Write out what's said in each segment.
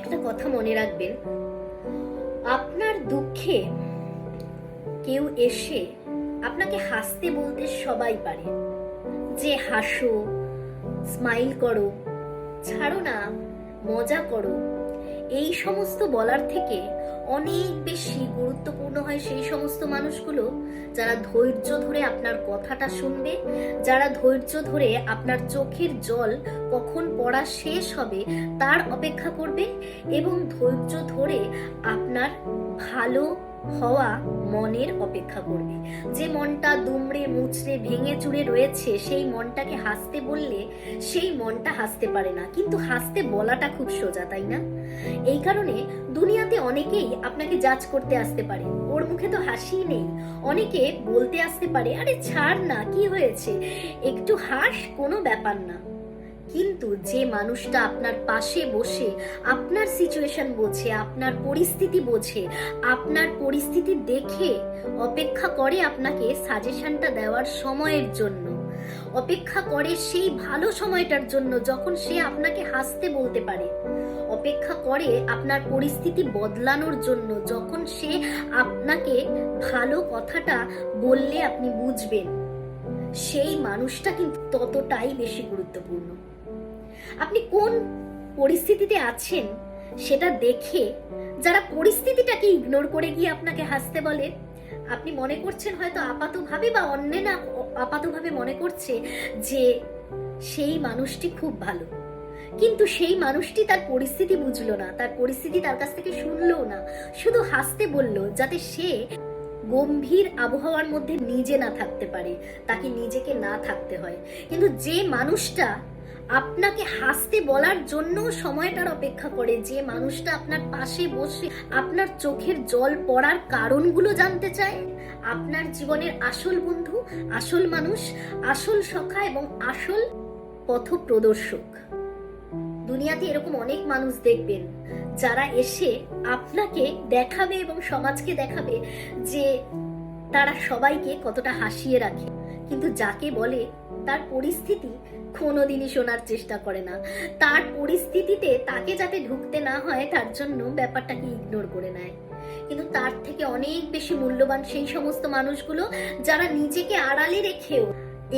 একটা কথা মনে রাখবেন, আপনার দুঃখে কেউ এসে আপনাকে হাসতে বলতে সবাই পারে, যে হাসো, স্মাইল করো, ছাড়ো না, মজা করো, এই সমস্ত বলার থেকে অনেক বেশি গুরুত্বপূর্ণ হয় সেই সমস্ত মানুষগুলো যারা ধৈর্য ধরে আপনার কথাটা শুনবে, যারা ধৈর্য ধরে আপনার চোখের জল কখন পড়া শেষ হবে তার অপেক্ষা করবে এবং ধৈর্য ধরে আপনার ভালো হওয়া মনের অপেক্ষা করবে। যে মনটা দুমড়ে মুচড়ে ভেঙে চুরে রয়েছে সেই মনটাকে হাসতে বললে সেই মনটা হাসতে পারে না, কিন্তু হাসতে বলাটা খুব সোজা, তাই না? এই কারণে দুনিয়াতে অনেকেই আপনাকে জাজ করতে আসতে পারে, ওর মুখে তো হাসি নেই। অনেকে বলতে আসতে পারে, আরে ছাড় না, কি হয়েছে, একটু হাস, কোনো ব্যাপার না। কিন্তু যে মানুষটা আপনার পাশে বসে আপনার সিচুয়েশন বোঝে, আপনার পরিস্থিতি বোঝে, আপনার পরিস্থিতি দেখে অপেক্ষা করে আপনাকে সাজেশনটা দেওয়ার সময়ের জন্য, অপেক্ষা করে সেই ভালো সময়টার জন্য যখন সে আপনাকে হাসতে বলতে পারে, অপেক্ষা করে আপনার পরিস্থিতি বদলানোর জন্য যখন সে আপনাকে ভালো কথাটা বললে আপনি বুঝবেন, সেই মানুষটা কিন্তু ততটাই বেশি গুরুত্বপূর্ণ। আপনি কোন পরিস্থিতিতে আছেন সেটা দেখে যারা পরিস্থিতিটাকে ইগনোর করে গিয়ে আপনাকে হাসতে বলে, আপনি মনে করছেন হয়তো আপাতভাবে বা অন্যেরা আপাতভাবে মনে করছে যে সেই মানুষটি খুব ভালো, কিন্তু সেই মানুষটি তার পরিস্থিতি বুঝলো না, তার পরিস্থিতি তার কাছ থেকে শুনলো না, শুধু হাসতে বলল যাতে সে গম্ভীর আবহাওয়ার মধ্যে নিজে না থাকতে পারে, তাকে নিজেকে না থাকতে হয়। কিন্তু যে মানুষটা আপনাকে হাসতে বলার জন্য সময়টার অপেক্ষা করে, যে মানুষটা আপনার পাশে বসে আপনার চোখের জল পড়ার কারণগুলো জানতে চায়, আপনার জীবনের আসল বন্ধু, আসল মানুষ, আসল সখা এবং আসল পথপ্রদর্শক। দুনিয়াতে এরকম অনেক মানুষ দেখবেন যারা এসে আপনাকে দেখাবে এবং সমাজকে দেখাবে যে তারা সবাইকে কতটা হাসিয়ে রাখে, কিন্তু যাকে বলে তার পরিস্থিতি কোনোদিনই শোনার চেষ্টা করে না, তার পরিস্থিতিতে তাকে যাতে ঢুকতে না হয় তার জন্য ব্যাপারটাকে ইগনোর করে নেয়। কিন্তু তার থেকে অনেক বেশি মূল্যবান সেই সমস্ত মানুষগুলো যারা নিজেকে আড়ালে রেখেও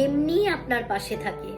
এমনি আপনার পাশে থাকে।